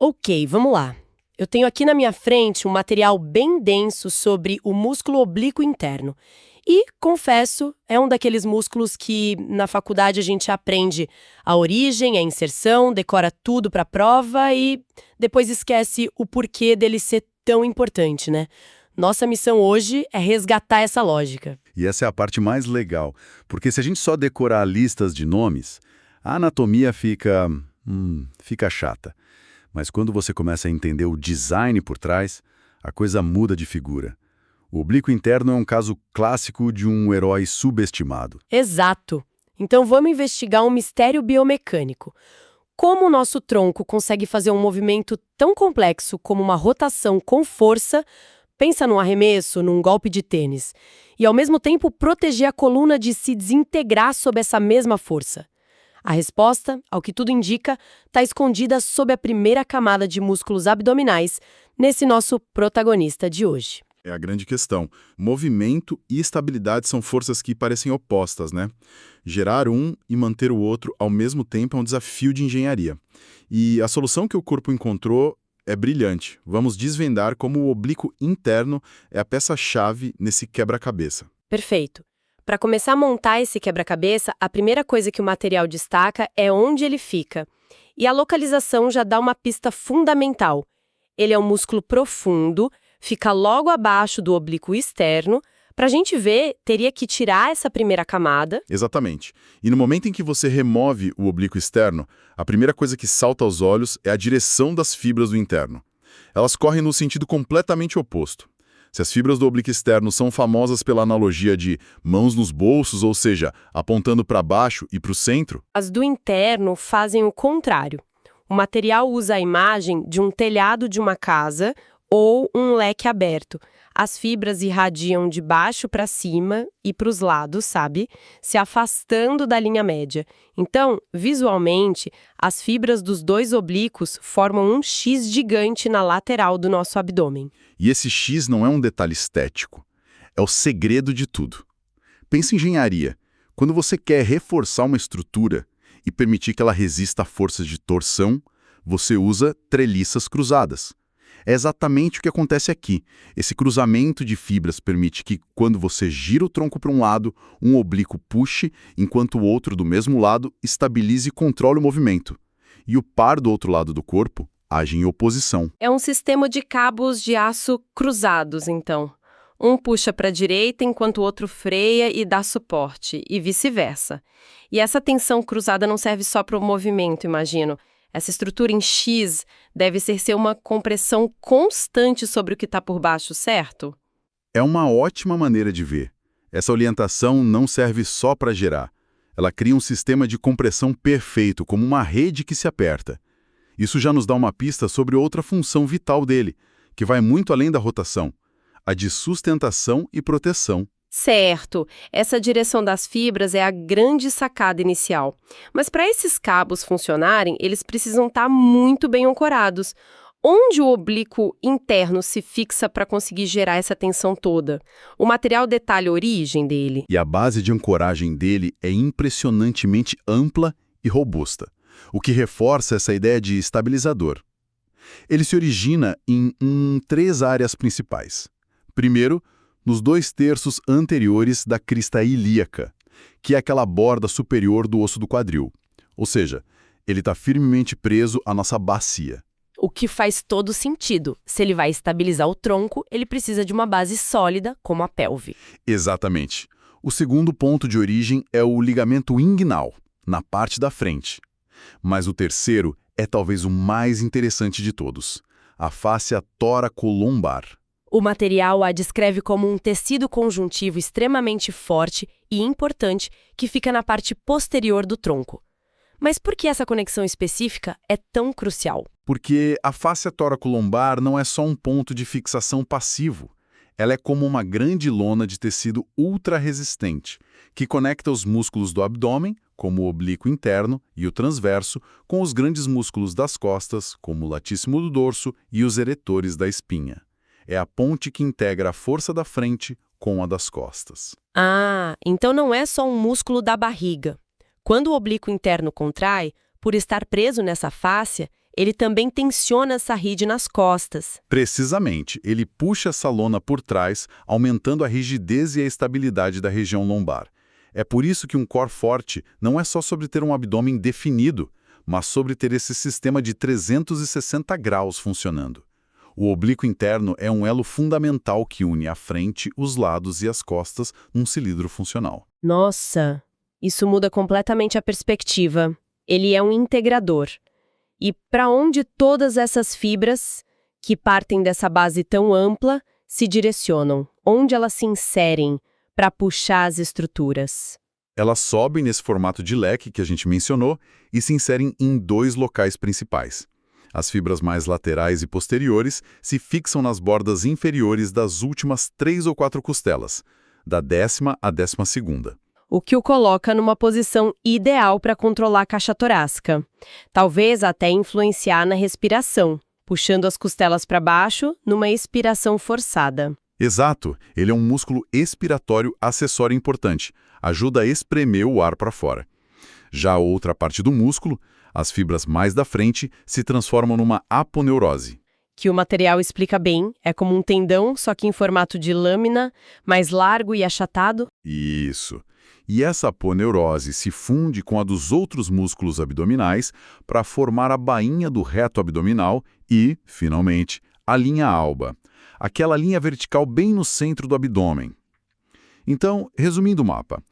Ok, vamos lá. Eu tenho aqui na minha frente um material bem denso sobre o músculo oblíquo interno. E, confesso, é um daqueles músculos que na faculdade a gente aprende a origem, a inserção, decora tudo para a prova e depois esquece o porquê dele ser tão importante, né? Nossa missão hoje é resgatar essa lógica. E essa é a parte mais legal, porque se a gente só decorar listas de nomes, a anatomia fica chata. Mas quando você começa a entender o design por trás, a coisa muda de figura. O oblíquo interno é um caso clássico de um herói subestimado. Exato. Então vamos investigar um mistério biomecânico. Como o nosso tronco consegue fazer um movimento tão complexo como uma rotação com força, pensa num arremesso, num golpe de tênis, e ao mesmo tempo proteger a coluna de se desintegrar sob essa mesma força? A resposta, ao que tudo indica, está escondida sob a primeira camada de músculos abdominais nesse nosso protagonista de hoje. É a grande questão. Movimento e estabilidade são forças que parecem opostas, né? Gerar um e manter o outro ao mesmo tempo é um desafio de engenharia. E a solução que o corpo encontrou é brilhante. Vamos desvendar como o oblíquo interno é a peça-chave nesse quebra-cabeça. Perfeito. Para começar a montar esse quebra-cabeça, a primeira coisa que o material destaca é onde ele fica. E a localização já dá uma pista fundamental. Ele é um músculo profundo, fica logo abaixo do oblíquo externo. Para a gente ver, teria que tirar essa primeira camada. Exatamente. E no momento em que você remove o oblíquo externo, a primeira coisa que salta aos olhos é a direção das fibras do interno. Elas correm no sentido completamente oposto. Se as fibras do oblíquo externo são famosas pela analogia de mãos nos bolsos, ou seja, apontando para baixo e para o centro, As do interno fazem o contrário. O material usa a imagem de um telhado de uma casa ou um leque aberto. As fibras irradiam de baixo para cima e para os lados, sabe? Se afastando da linha média. Então, visualmente, as fibras dos dois oblíquos formam um X gigante na lateral do nosso abdômen. e esse X não é um detalhe estético, é o segredo de tudo. Pensa em engenharia. Quando você quer reforçar uma estrutura e permitir que ela resista a forças de torção, você usa treliças cruzadas. É exatamente o que acontece aqui. Esse cruzamento de fibras permite que, quando você gira o tronco para um lado, um oblíquo puxe, enquanto o outro do mesmo lado estabilize e controle o movimento. E o par do outro lado do corpo age em oposição. É um sistema de cabos de aço cruzados, então. Um puxa para a direita enquanto o outro freia e dá suporte, e vice-versa. E essa tensão cruzada não serve só para o movimento, imagino. Essa estrutura em X deve ser uma compressão constante sobre o que está por baixo, certo? É uma ótima maneira de ver. Essa orientação não serve só para gerar. Ela cria um sistema de compressão perfeito, como uma rede que se aperta. Isso já nos dá uma pista sobre outra função vital dele, que vai muito além da rotação, a de sustentação e proteção. Certo, essa direção das fibras é a grande sacada inicial. Mas para esses cabos funcionarem, eles precisam estar muito bem ancorados. Onde o oblíquo interno se fixa para conseguir gerar essa tensão toda? O material detalha a origem dele. E a base de ancoragem dele é impressionantemente ampla e robusta, o que reforça essa ideia de estabilizador. Ele se origina em três áreas principais. Primeiro, nos 2/3 anteriores da crista ilíaca, que é aquela borda superior do osso do quadril. Ou seja, ele está firmemente preso à nossa bacia. O que faz todo sentido. Se ele vai estabilizar o tronco, ele precisa de uma base sólida, como a pelve. Exatamente. O segundo ponto de origem é o ligamento inguinal, na parte da frente. Mas o terceiro é talvez o mais interessante de todos, a fáscia toracolombar. O material a descreve como um tecido conjuntivo extremamente forte e importante que fica na parte posterior do tronco. Mas por que essa conexão específica é tão crucial? Porque a fáscia toracolombar não é só um ponto de fixação passivo. Ela é como uma grande lona de tecido ultra-resistente, que conecta os músculos do abdômen, como o oblíquo interno e o transverso, com os grandes músculos das costas, como o latíssimo do dorso e os eretores da espinha. É a ponte que integra a força da frente com a das costas. Ah, então não é só um músculo da barriga. Quando o oblíquo interno contrai, por estar preso nessa fáscia, ele também tensiona essa ride nas costas. Precisamente, ele puxa essa lona por trás, aumentando a rigidez e a estabilidade da região lombar. É por isso que um core forte não é só sobre ter um abdômen definido, mas sobre ter esse sistema de 360 graus funcionando. O oblíquo interno é um elo fundamental que une a frente, os lados e as costas num cilindro funcional. Nossa, isso muda completamente a perspectiva. Ele é um integrador. E para onde todas essas fibras, que partem dessa base tão ampla, se direcionam? Onde elas se inserem para puxar as estruturas? Elas sobem nesse formato de leque que a gente mencionou e se inserem em 2 locais principais. As fibras mais laterais e posteriores se fixam nas bordas inferiores das últimas 3 ou 4 costelas, da 10ª à 12ª. O que o coloca numa posição ideal para controlar a caixa torácica. Talvez até influenciar na respiração, puxando as costelas para baixo numa expiração forçada. Exato, ele é um músculo expiratório acessório importante, ajuda a espremer o ar para fora. Já a outra parte do músculo, as fibras mais da frente, se transformam numa aponeurose. Que o material explica bem, é como um tendão, só que em formato de lâmina, mais largo e achatado. Isso. E essa aponeurose se funde com a dos outros músculos abdominais para formar a bainha do reto abdominal e, finalmente, a linha alba, aquela linha vertical bem no centro do abdômen. Então, resumindo o mapa,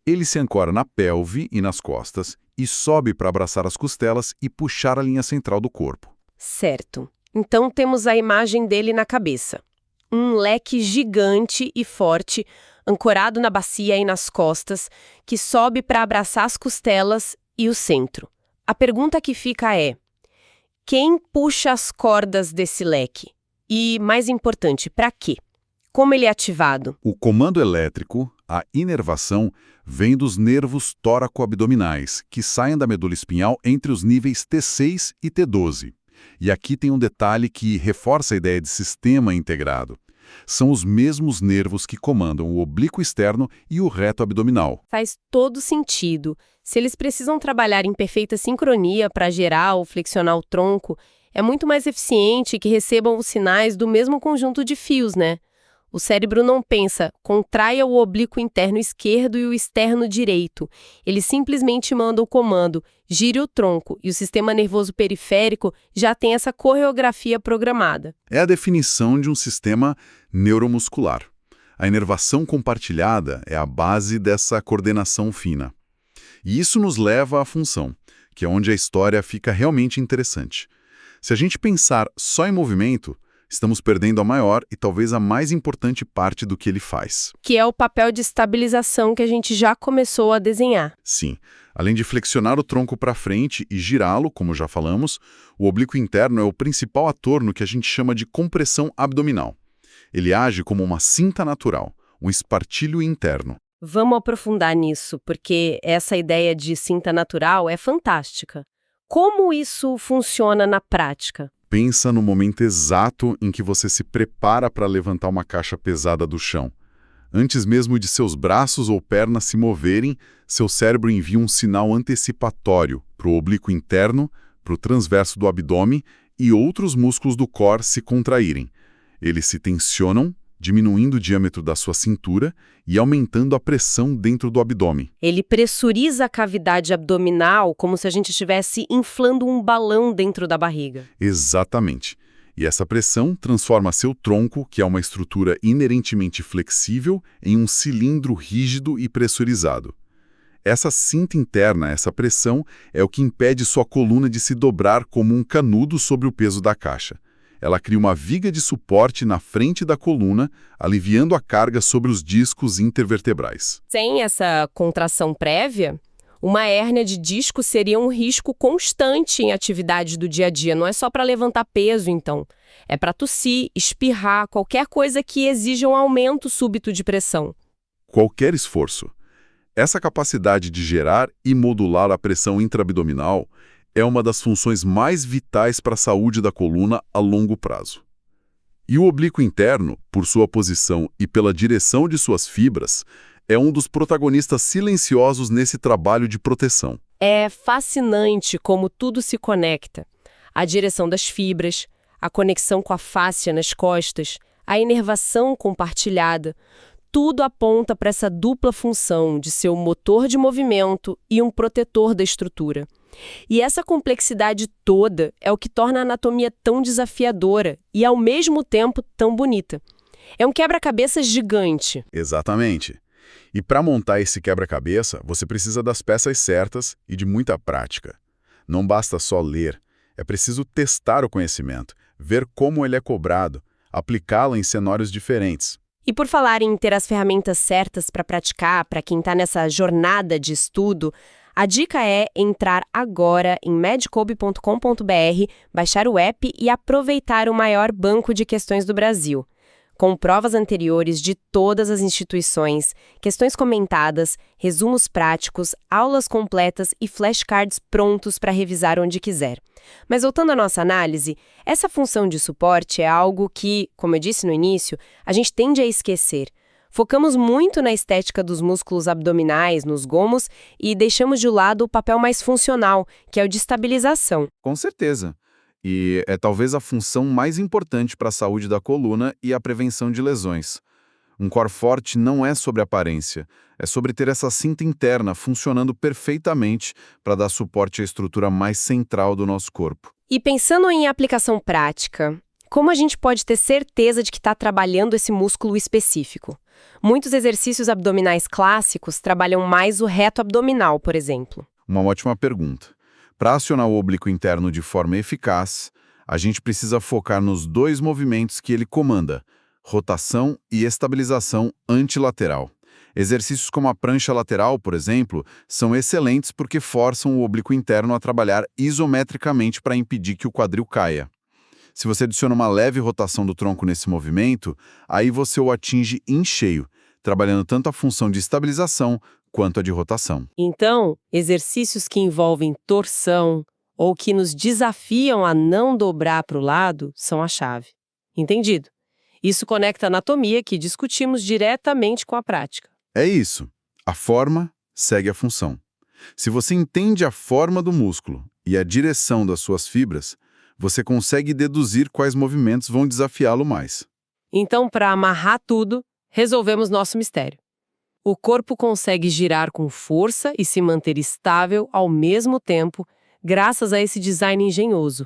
ele se ancora na pelve e nas costas e sobe para abraçar as costelas e puxar a linha central do corpo. Certo. Então temos a imagem dele na cabeça. Um leque gigante e forte, ancorado na bacia e nas costas, que sobe para abraçar as costelas e o centro. A pergunta que fica é: quem puxa as cordas desse leque? E, mais importante, para quê? Como ele é ativado? O comando elétrico, a inervação, vem dos nervos tóraco-abdominais, que saem da medula espinhal entre os níveis T6 e T12. E aqui tem um detalhe que reforça a ideia de sistema integrado. São os mesmos nervos que comandam o oblíquo externo e o reto abdominal. Faz todo sentido. Se eles precisam trabalhar em perfeita sincronia para gerar ou flexionar o tronco, é muito mais eficiente que recebam os sinais do mesmo conjunto de fios, né? O cérebro não pensa, contraia o oblíquo interno esquerdo e o externo direito. Ele simplesmente manda o comando, gire o tronco, e o sistema nervoso periférico já tem essa coreografia programada. É a definição de um sistema neuromuscular. A inervação compartilhada é a base dessa coordenação fina. E isso nos leva à função, que é onde a história fica realmente interessante. Se a gente pensar só em movimento, estamos perdendo a maior e talvez a mais importante parte do que ele faz. Que é o papel de estabilização que a gente já começou a desenhar. Sim. Além de flexionar o tronco para frente e girá-lo, como já falamos, o oblíquo interno é o principal ator no que a gente chama de compressão abdominal. Ele age como uma cinta natural, um espartilho interno. Vamos aprofundar nisso, porque essa ideia de cinta natural é fantástica. Como isso funciona na prática? Pensa no momento exato em que você se prepara para levantar uma caixa pesada do chão. Antes mesmo de seus braços ou pernas se moverem, seu cérebro envia um sinal antecipatório para o oblíquo interno, para o transverso do abdômen e outros músculos do core se contraírem. Eles se tensionam, diminuindo o diâmetro da sua cintura e aumentando a pressão dentro do abdômen. Ele pressuriza a cavidade abdominal como se a gente estivesse inflando um balão dentro da barriga. Exatamente. E essa pressão transforma seu tronco, que é uma estrutura inerentemente flexível, em um cilindro rígido e pressurizado. Essa cinta interna, essa pressão, é o que impede sua coluna de se dobrar como um canudo sobre o peso da caixa. Ela cria uma viga de suporte na frente da coluna, aliviando a carga sobre os discos intervertebrais. Sem essa contração prévia, uma hérnia de disco seria um risco constante em atividades do dia a dia. Não é só para levantar peso, então. É para tossir, espirrar, qualquer coisa que exija um aumento súbito de pressão. Qualquer esforço. Essa capacidade de gerar e modular a pressão intraabdominal é uma das funções mais vitais para a saúde da coluna a longo prazo. E o oblíquo interno, por sua posição e pela direção de suas fibras, é um dos protagonistas silenciosos nesse trabalho de proteção. É fascinante como tudo se conecta. A direção das fibras, a conexão com a fáscia nas costas, a inervação compartilhada, tudo aponta para essa dupla função de ser um motor de movimento e um protetor da estrutura. E essa complexidade toda é o que torna a anatomia tão desafiadora e, ao mesmo tempo, tão bonita. É um quebra-cabeças gigante. Exatamente. E para montar esse quebra-cabeça, você precisa das peças certas e de muita prática. Não basta só ler, é preciso testar o conhecimento, ver como ele é cobrado, aplicá-lo em cenários diferentes. E por falar em ter as ferramentas certas para praticar, para quem está nessa jornada de estudo, a dica é entrar agora em medcob.com.br, baixar o app e aproveitar o maior banco de questões do Brasil. Com provas anteriores de todas as instituições, questões comentadas, resumos práticos, aulas completas e flashcards prontos para revisar onde quiser. Mas voltando à nossa análise, essa função de suporte é algo que, como eu disse no início, a gente tende a esquecer. Focamos muito na estética dos músculos abdominais, nos gomos, e deixamos de lado o papel mais funcional, que é o de estabilização. Com certeza. E é talvez a função mais importante para a saúde da coluna e a prevenção de lesões. Um core forte não é sobre aparência, é sobre ter essa cinta interna funcionando perfeitamente para dar suporte à estrutura mais central do nosso corpo. E pensando em aplicação prática, como a gente pode ter certeza de que está trabalhando esse músculo específico? Muitos exercícios abdominais clássicos trabalham mais o reto abdominal, por exemplo. Uma ótima pergunta. Para acionar o oblíquo interno de forma eficaz, a gente precisa focar nos dois movimentos que ele comanda, rotação e estabilização antilateral. Exercícios como a prancha lateral, por exemplo, são excelentes porque forçam o oblíquo interno a trabalhar isometricamente para impedir que o quadril caia. Se você adiciona uma leve rotação do tronco nesse movimento, aí você o atinge em cheio, trabalhando tanto a função de estabilização quanto a de rotação. Então, exercícios que envolvem torção ou que nos desafiam a não dobrar para o lado são a chave. Entendido? Isso conecta a anatomia que discutimos diretamente com a prática. É isso. A forma segue a função. Se você entende a forma do músculo e a direção das suas fibras, você consegue deduzir quais movimentos vão desafiá-lo mais. Então, para amarrar tudo, resolvemos nosso mistério. O corpo consegue girar com força e se manter estável ao mesmo tempo, graças a esse design engenhoso.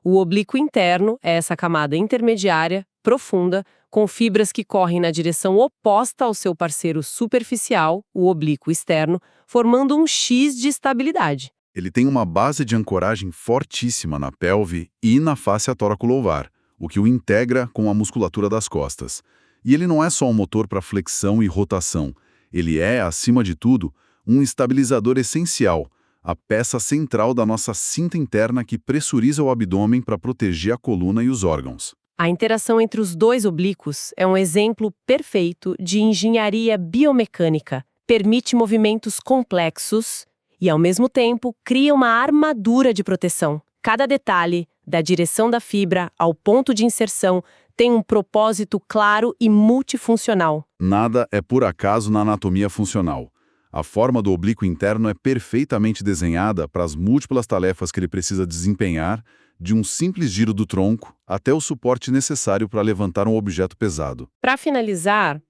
O oblíquo interno é essa camada intermediária, profunda, com fibras que correm na direção oposta ao seu parceiro superficial, o oblíquo externo, formando um X de estabilidade. Ele tem uma base de ancoragem fortíssima na pelve e na face tóraco-lobar, o que o integra com a musculatura das costas. E ele não é só um motor para flexão e rotação. Ele é, acima de tudo, um estabilizador essencial, a peça central da nossa cinta interna que pressuriza o abdômen para proteger a coluna e os órgãos. A interação entre os dois oblíquos é um exemplo perfeito de engenharia biomecânica. Permite movimentos complexos e, ao mesmo tempo, cria uma armadura de proteção. Cada detalhe, da direção da fibra ao ponto de inserção, tem um propósito claro e multifuncional. Nada é por acaso na anatomia funcional. A forma do oblíquo interno é perfeitamente desenhada para as múltiplas tarefas que ele precisa desempenhar, de um simples giro do tronco até o suporte necessário para levantar um objeto pesado. Para finalizar,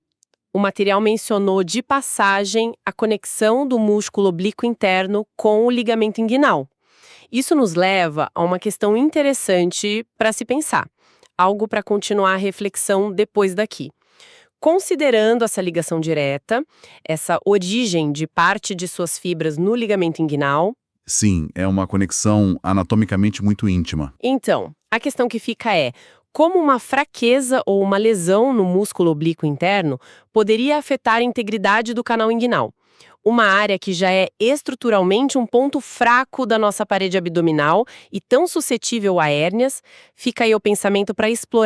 o material mencionou de passagem a conexão do músculo oblíquo interno com o ligamento inguinal. Isso nos leva a uma questão interessante para se pensar. Algo para continuar a reflexão depois daqui. Considerando essa ligação direta, essa origem de parte de suas fibras no ligamento inguinal... Sim, é uma conexão anatomicamente muito íntima. Então, a questão que fica é, como uma fraqueza ou uma lesão no músculo oblíquo interno poderia afetar a integridade do canal inguinal? Uma área que já é estruturalmente um ponto fraco da nossa parede abdominal e tão suscetível a hérnias, fica aí o pensamento para explorar